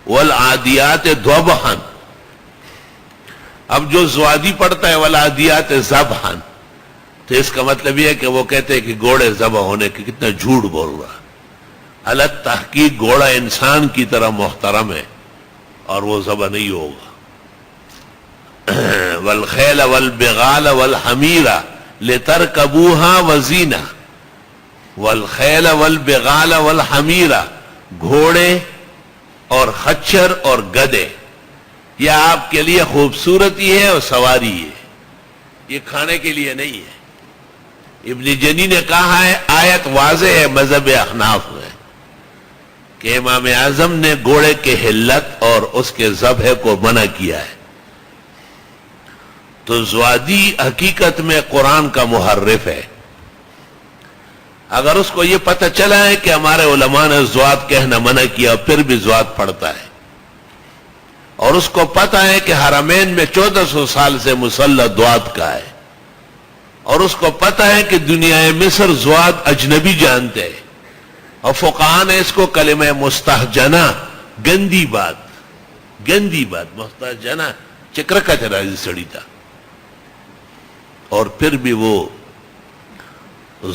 والعادیات ضبحا. اب جو زوادی پڑھتا ہے والعادیات ذبحا، تو اس کا مطلب یہ ہے کہ وہ کہتے ہیں کہ گھوڑے ذبح ہونے کے، کتنا جھوٹ بول رہا. الگ تحقیق گھوڑا انسان کی طرح محترم ہے اور وہ ذبح نہیں ہوگا. والخیل والبغال والحمیر لترکبوها وزینہ. والخیل والبغال والحمیر، گھوڑے اور خچر اور گدے، یہ آپ کے لیے خوبصورتی ہے اور سواری ہے، یہ کھانے کے لیے نہیں ہے. ابن جنی نے کہا ہے آیت واضح ہے مذہب احناف میں کہ امام اعظم نے گھوڑے کے حلت اور اس کے ذبح کو منع کیا ہے. تو زوادی حقیقت میں قرآن کا محرف ہے. اگر اس کو یہ پتہ چلا ہے کہ ہمارے علماء نے زواد کہنا منع کیا پھر بھی زواد پڑھتا ہے، اور اس کو پتہ ہے کہ حرمین میں 1400 سال سے مسلح دواد کا ہے، اور اس کو پتہ ہے کہ دنیا مصر زواد اجنبی جانتے ہیں، اور فقہاء نے اس کو کلمہ مستحجنہ، گندی بات مستحجنہ چکرکا چراجی سڑی تھا، اور پھر بھی وہ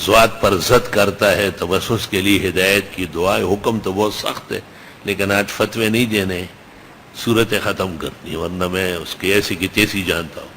زواد پر زد کرتا ہے. تو بس اس کے لیے ہدایت کی دعا ہے. حکم تو بہت سخت ہے، لیکن آج فتوے نہیں دینے، صورتیں ختم کرنی، ورنہ میں اس کی ایسی کی تیسی جانتا ہوں.